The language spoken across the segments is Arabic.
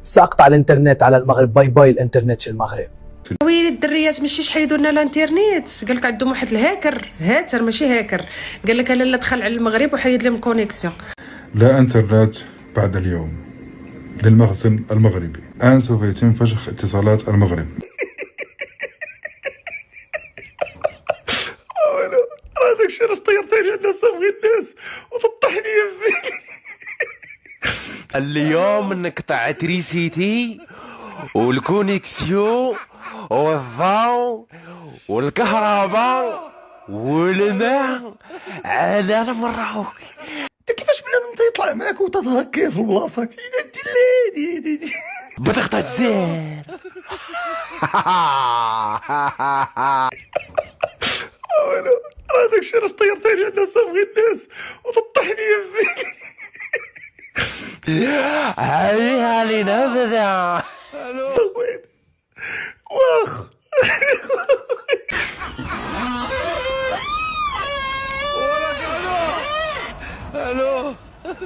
سأقطع الانترنت على المغرب. باي باي الانترنت في المغرب. ويلي الدريات ماشي حيدوا لنا الانترنت، قال لك عندهم واحد هاتر ماشي هاكر، قال لك انا لا دخل على المغرب وحيد لهم كونيكسيون. لا انترنت بعد اليوم للمخزن المغربي. الآن سوف يتم فشخ اتصالات المغرب. هذاك الشيء راش طيرت عليه الناس تبغي الناس وتطحني فيه. اليوم نقطع تريسيتي والكونيكسيون والضوء والكهرباء والماء على المراوك. انت كيفاش بنادم تيطلع معاك وتتهكر في البلاصه دي بضغط الزر. هذاك الشيء راش طيرت عليه الناس تبغي الناس وتطحني فيه. هيا لنبذة. واخ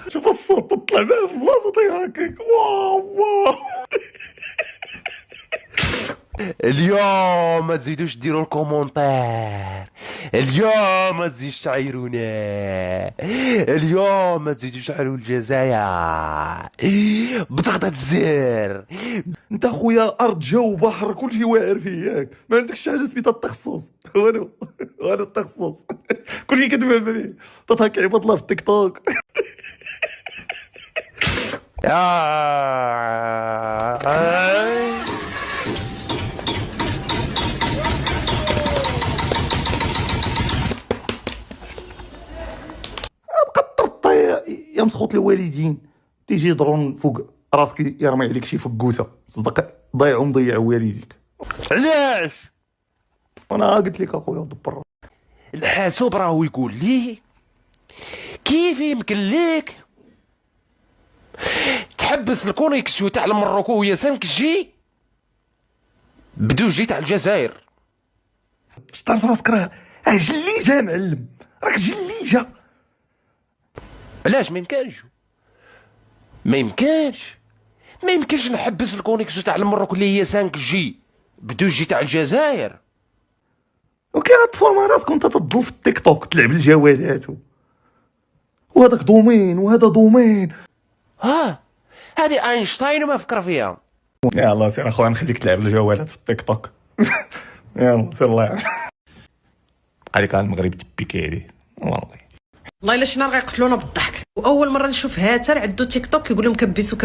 شوف الصوت تطلع معاه في البلاصه تيهكك. واو اليوم ما تزيدوش ديروا الكومونتير، اليوم ما تزيدوش تعايرونا، اليوم ما تزيدوش تعايروا الجزائر بضغطة الزر. انت اخويا الارض جو بحر كلشي واعر فيه ياك، ما عندكش حاجه سميتها التخصص. والو التخصص كلشي كتفهم به. تضحك عباد الله في التيك توك. يا مسخوط الوالدين تيجي درون فوق راسك يرمي عليك شي فكوسه، صدق ضيع مضيع والديك. علاش؟ وانا قلت لك اخويا دبر. الحاسوب راهو يقول لي كيف يمكن ليك تحبس الكونيكسيون تاع المروكو وهي 5 جي بدو جي تاع الجزائر. باش تعرف راسك راه جليجه معلم، راك جليجه. علاش ما يمكنش؟ ما يمكنش نحبس الكونيكسيون تاع المروكو اللي هي 5 جي بدو جي تاع الجزائر. اوكي غتفور مع راسك وانت تضل في التيك توك تلعب الجوالات وهذاك دومين وهذا دومين. هذه اينشتاين وما فكر فيها. يلا سير اخويا نخليك تلعب الجوالات في التيك توك. يلا سير الله يعافيك. عليك على المغرب تبيكي عليه والله الا شي نهار غيقتلونا بالضحك. واول مره نشوف هاتر عندو تيك توك يقول لهم كبسوا